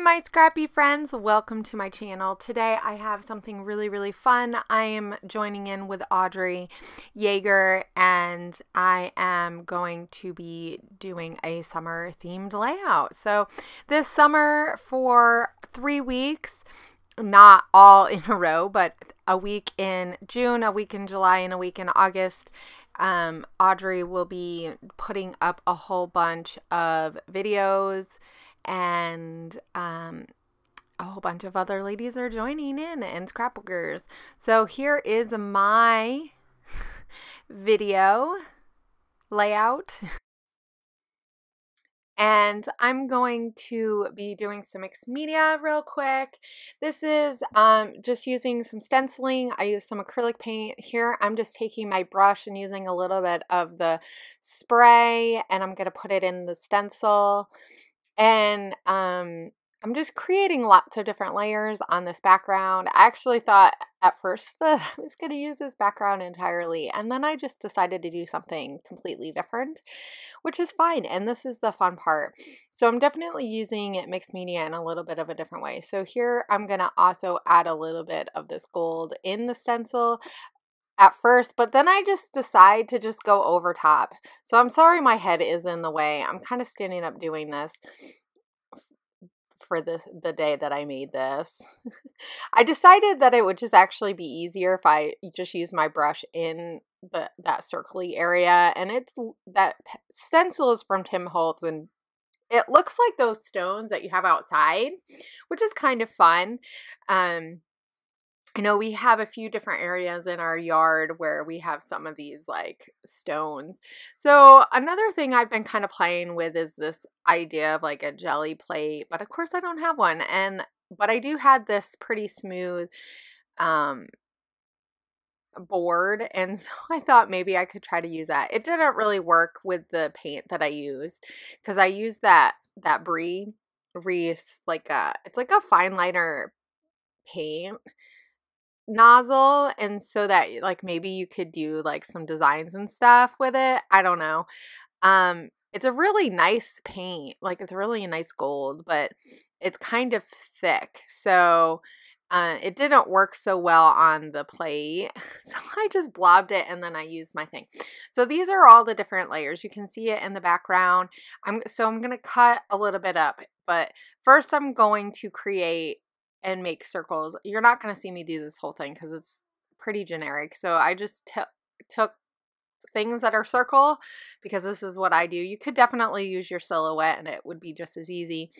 my scrappy friends, welcome to my channel. Today I have something really fun. I am joining in with Audrey Yeager and I am going to be doing a summer themed layout. So this summer for 3 weeks, not all in a row, but a week in June, a week in July, and a week in August, Audrey will be putting up a whole bunch of videos, and a whole bunch of other ladies are joining in, and scrapbookers. So here is my video layout. And I'm going to be doing some mixed media real quick. This is just using some stenciling. I use some acrylic paint. Here I'm just taking my brush and using a little bit of the spray, and I'm going to put it in the stencil. And I'm just creating lots of different layers on this background. I actually thought at first that I was going to use this background entirely, and then I just decided to do something completely different, which is fine, and this is the fun part. So I'm definitely using mixed media in a little bit of a different way. So here I'm going to also add a little bit of this gold in the stencil at first, but then I just decide to just go over top. So I'm sorry my head is in the way. I'm kind of standing up doing this for the day that I made this. I decided that it would just actually be easier if I just use my brush in that circly area, and that stencil is from Tim Holtz, and it looks like those stones that you have outside, which is kind of fun. I know we have a few different areas in our yard where we have some of these like stones. So another thing I've been kind of playing with is this idea of like a jelly plate, but of course I don't have one. But I do have this pretty smooth board, and so I thought maybe I could try to use that. It didn't really work with the paint that I used, because I used that Brie Reese, it's like a fine liner paint nozzle, and so that like maybe you could do like some designs and stuff with it. I don't know. It's a really nice paint, like it's really a nice gold, but it's kind of thick, so it didn't work so well on the plate. So I just blobbed it, and then I used my thing. So these are all the different layers. You can see it in the background. I'm gonna cut a little bit up, but first I'm going to create and make circles. You're not going to see me do this whole thing because it's pretty generic. So I just took things that are circle because this is what I do. You could definitely use your silhouette and it would be just as easy.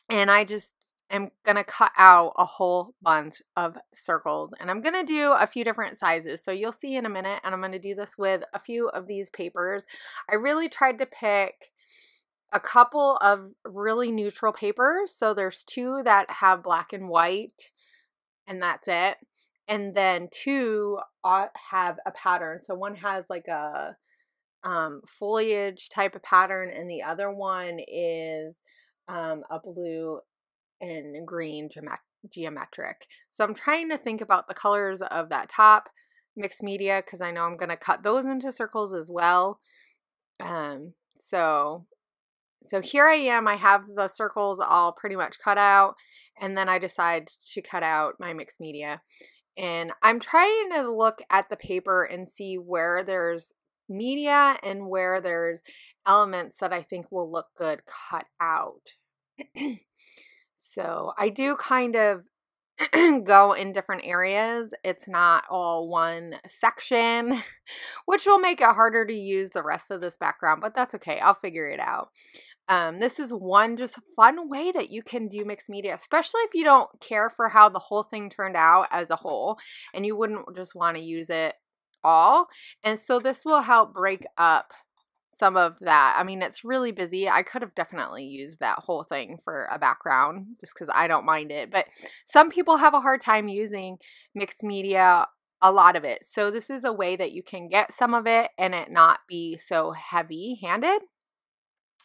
And I just am going to cut out a whole bunch of circles, and I'm going to do a few different sizes. So you'll see in a minute, and I'm going to do this with a few of these papers. I really tried to pick a couple of really neutral papers. So there's 2 that have black and white, and that's it. And then 2 have a pattern. So one has like a foliage type of pattern, and the other one is a blue and green geometric. So I'm trying to think about the colors of that top mixed media, because I know I'm going to cut those into circles as well. So here I am. I have the circles all pretty much cut out, and then I decide to cut out my mixed media. And I'm trying to look at the paper and see where there's media and where there's elements that I think will look good cut out. So I do kind of go in different areas. It's not all one section, which will make it harder to use the rest of this background, but that's okay. I'll figure it out. This is one just fun way that you can do mixed media, especially if you don't care for how the whole thing turned out as a whole and you wouldn't just want to use it all. And so this will help break up some of that. I mean, it's really busy. I could have definitely used that whole thing for a background just because I don't mind it. But some people have a hard time using mixed media, a lot of it. So this is a way that you can get some of it and it not be so heavy-handed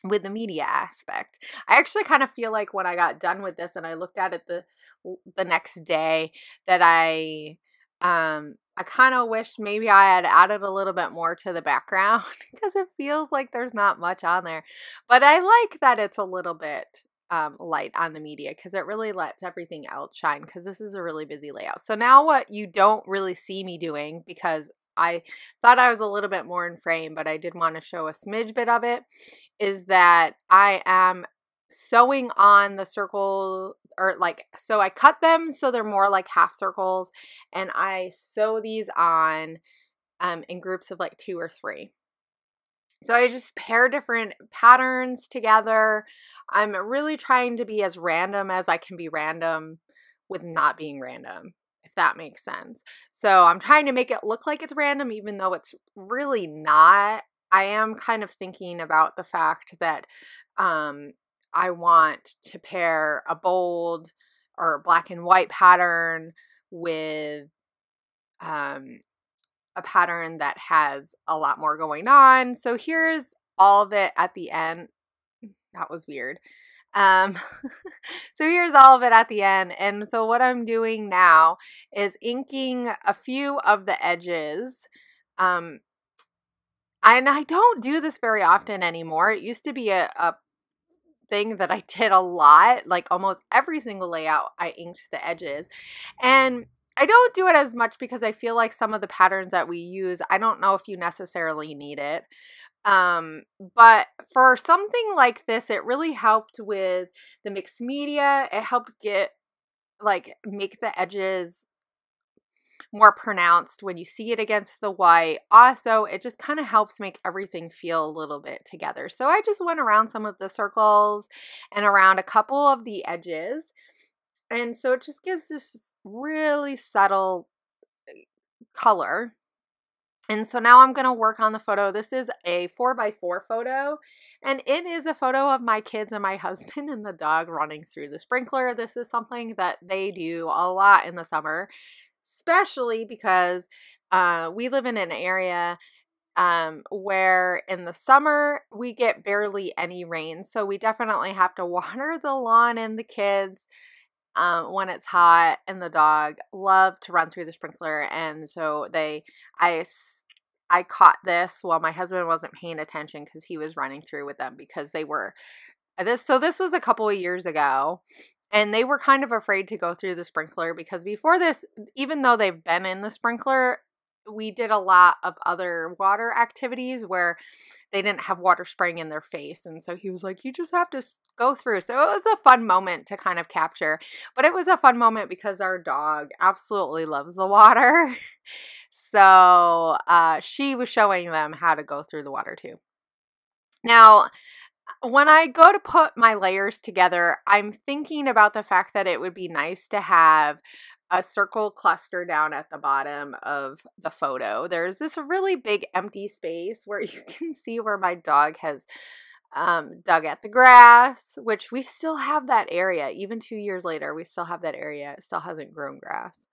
with the media aspect. I actually kind of feel like when I got done with this and I looked at it the next day that I kind of wish maybe I had added a little bit more to the background because it feels like there's not much on there. But I like that it's a little bit light on the media because it really lets everything else shine because this is a really busy layout. So now what you don't really see me doing, because I thought I was a little bit more in frame, but I did want to show a smidge bit of it, is that I am sewing on the circle, or like, so I cut them so they're more like half circles, and I sew these on in groups of like 2 or 3. So I just pair different patterns together. I'm really trying to be as random as I can be random with not being random, if that makes sense. So I'm trying to make it look like it's random even though it's really not. I am kind of thinking about the fact that I want to pair a bold or black and white pattern with a pattern that has a lot more going on. So here's all of it at the end. That was weird. So here's all of it at the end. And so what I'm doing now is inking a few of the edges. And I don't do this very often anymore. It used to be a thing that I did a lot, like almost every single layout I inked the edges. And I don't do it as much because I feel like some of the patterns that we use, I don't know if you necessarily need it. But for something like this, it really helped with the mixed media. It helped make the edges more pronounced when you see it against the white. Also, it just kind of helps make everything feel a little bit together. So I just went around some of the circles and around a couple of the edges. And so it just gives this really subtle color. And so now I'm going to work on the photo. This is a 4x4 photo, and it is a photo of my kids and my husband and the dog running through the sprinkler. This is something that they do a lot in the summer, especially because we live in an area where in the summer we get barely any rain. So we definitely have to water the lawn and the kids when it's hot, and the dog love to run through the sprinkler. And so I caught this while my husband wasn't paying attention because he was running through with them because they were so this was a couple of years ago, and they were kind of afraid to go through the sprinkler because before this, even though they've been in the sprinkler, we did a lot of other water activities where they didn't have water spraying in their face. And so he was like, you just have to go through. So it was a fun moment to kind of capture. But it was a fun moment because our dog absolutely loves the water. So she was showing them how to go through the water too. Now, when I go to put my layers together, I'm thinking about the fact that it would be nice to have a circle cluster down at the bottom of the photo. There's this really big empty space where you can see where my dog has dug at the grass, which we still have that area. Even 2 years later, we still have that area. It still hasn't grown grass.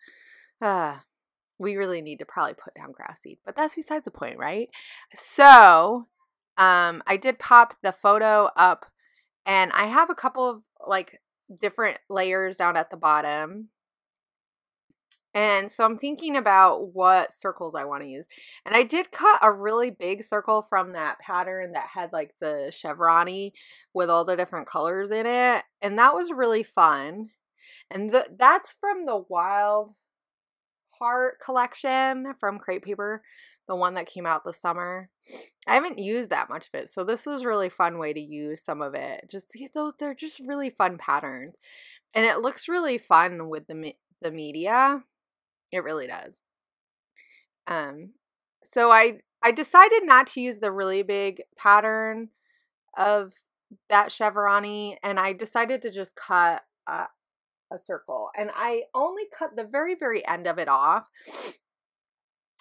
We really need to probably put down grass seed, but that's besides the point, right? So I did pop the photo up, and I have a couple of like different layers down at the bottom. And so I'm thinking about what circles I want to use. And I did cut a really big circle from that pattern that had like the chevron-y with all the different colors in it. And that was really fun. And that's from the Wild Heart collection from Crate Paper, the one that came out this summer. I haven't used that much of it. So this was a really fun way to use some of it. They're just really fun patterns. And it looks really fun with the media. It really does. So I decided not to use the really big pattern of that chevron-y, and I decided to just cut a circle. And I only cut the very, very end of it off.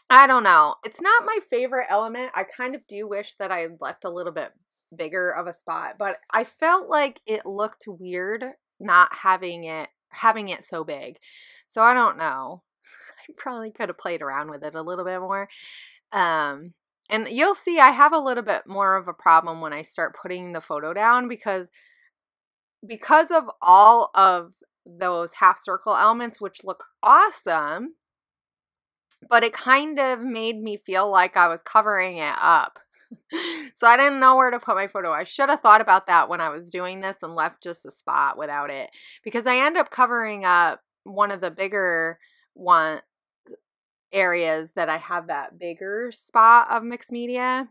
I don't know. It's not my favorite element. I kind of do wish that I had left a little bit bigger of a spot, but I felt like it looked weird not having it so big. So I don't know. I probably could have played around with it a little bit more. And you'll see I have a little bit more of a problem when I start putting the photo down because of all of those half circle elements, which look awesome, but it kind of made me feel like I was covering it up. So I didn't know where to put my photo. I should have thought about that when I was doing this and left just a spot without it, because I end up covering up one of the bigger one areas that I have that bigger spot of mixed media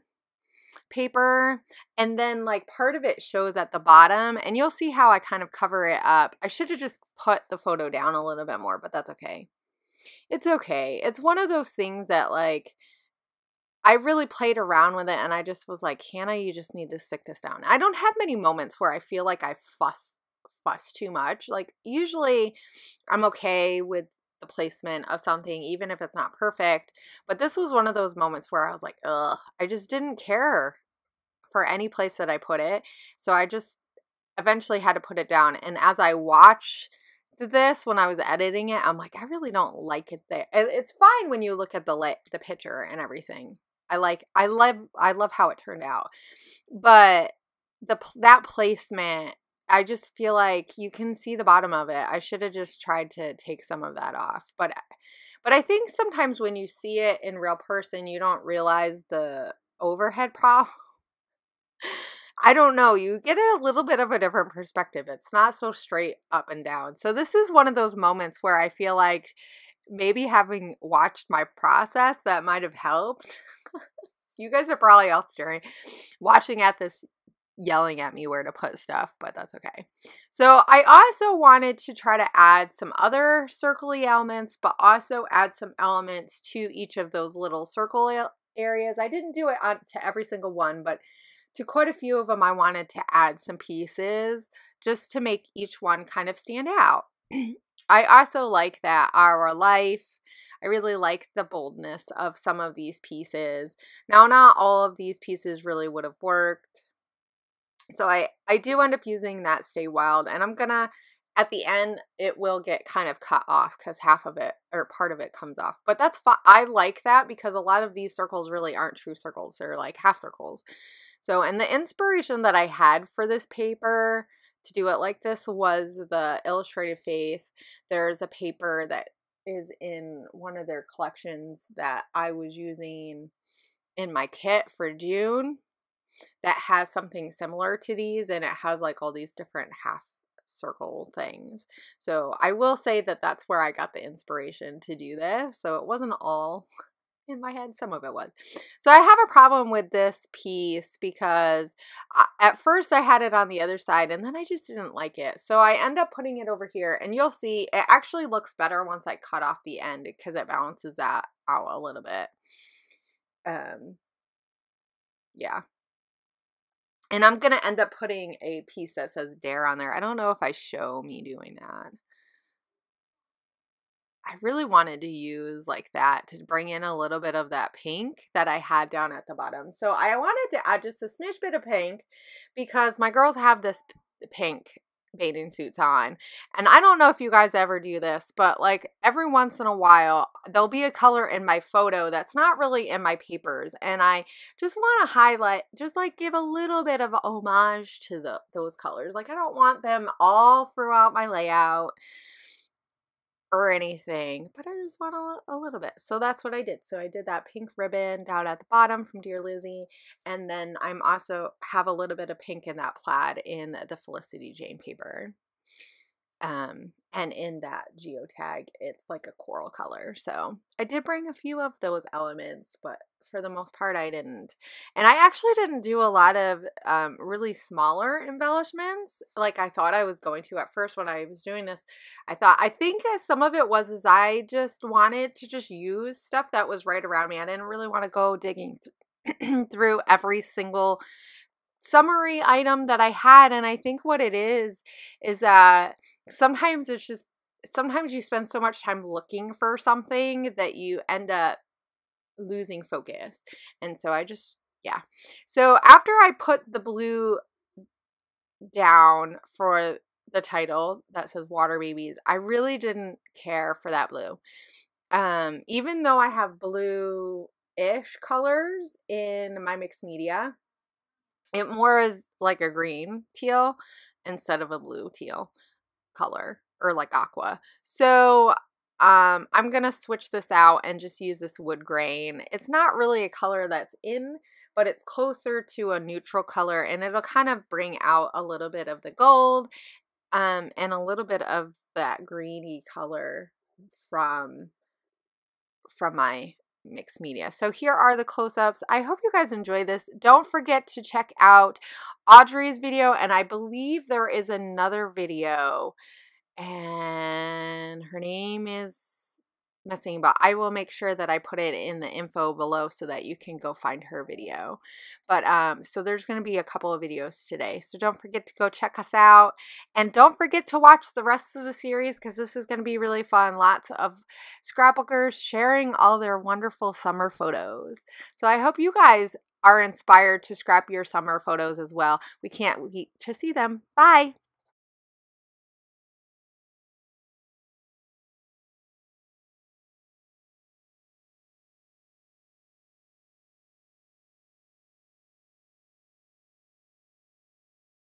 paper, and then like part of it shows at the bottom, and you'll see how I kind of cover it up. I should have just put the photo down a little bit more, but that's okay. It's okay. It's one of those things that like I really played around with it, and I just was like, Hannah, you just need to stick this down. I don't have many moments where I feel like I fuss too much. Like usually I'm okay with the placement of something, even if it's not perfect. But this was one of those moments where I was like, ugh, I just didn't care for any place that I put it. So I just eventually had to put it down. And as I watched this when I was editing it, I'm like, I really don't like it there. It's fine when you look at the picture and everything. I love how it turned out. But that placement, I just feel like you can see the bottom of it. I should have just tried to take some of that off. But I think sometimes when you see it in real person, you don't realize the overhead problem. I don't know. You get a little bit of a different perspective. It's not so straight up and down. So this is one of those moments where I feel like maybe having watched my process, that might have helped. You guys are probably all staring, watching at this, yelling at me where to put stuff, but that's okay. So I also wanted to try to add some other circle-y elements, but also add some elements to each of those little circle areas. I didn't do it to every single one, but to quite a few of them, I wanted to add some pieces just to make each one kind of stand out. I also like that Our Life. I really like the boldness of some of these pieces. Now, not all of these pieces really would have worked. So I do end up using that Stay Wild, and I'm gonna, at the end, it will get kind of cut off because half of it or part of it comes off. But that's fine. I like that because a lot of these circles really aren't true circles. They're like half circles. So, and the inspiration that I had for this paper to do it like this was the Illustrated Faith. There's a paper that is in one of their collections that I was using in my kit for June that has something similar to these, and it has like all these different half circle things. So I will say that that's where I got the inspiration to do this. So it wasn't all in my head, some of it was. So I have a problem with this piece because at first I had it on the other side and then I just didn't like it. So I end up putting it over here, and you'll see it actually looks better once I cut off the end because it balances that out a little bit. Yeah. And I'm going to end up putting a piece that says Dare on there. I don't know if I show me doing that. I really wanted to use like that to bring in a little bit of that pink that I had down at the bottom. So I wanted to add just a smidge bit of pink because my girls have this pink bathing suits on. And I don't know if you guys ever do this, but like every once in a while, there'll be a color in my photo that's not really in my papers. And I just want to highlight, just like give a little bit of homage to those colors. Like I don't want them all throughout my layout or anything, but I just want a little bit. So that's what I did. So I did that pink ribbon down at the bottom from Dear Lizzie, and then I'm also have a little bit of pink in that plaid in the Felicity Jane paper. And in that geotag, it's like a coral color. So I did bring a few of those elements, but for the most part, I didn't. And I actually didn't do a lot of really smaller embellishments like I thought I was going to at first when I was doing this. I think some of it was I just wanted to just use stuff that was right around me. I didn't really want to go digging through every single summary item that I had. And I think what it is that sometimes you spend so much time looking for something that you end up losing focus. And so yeah. So after I put the blue down for the title that says Water Babies, I really didn't care for that blue. Even though I have blue-ish colors in my mixed media, it more is like a green teal instead of a blue teal color, or like aqua. So I'm going to switch this out and just use this wood grain. It's not really a color that's in, but it's closer to a neutral color, and it'll kind of bring out a little bit of the gold and a little bit of that greeny color from my mixed media. So here are the close-ups. I hope you guys enjoy this. Don't forget to check out Audrey's video, and I believe there is another video, and her name is missing, but I will make sure that I put it in the info below so that you can go find her video. But so there's going to be a couple of videos today, so don't forget to go check us out, and don't forget to watch the rest of the series because this is going to be really fun. Lots of scrapbookers sharing all their wonderful summer photos. So I hope you guys are inspired to scrap your summer photos as well. We can't wait to see them. Bye.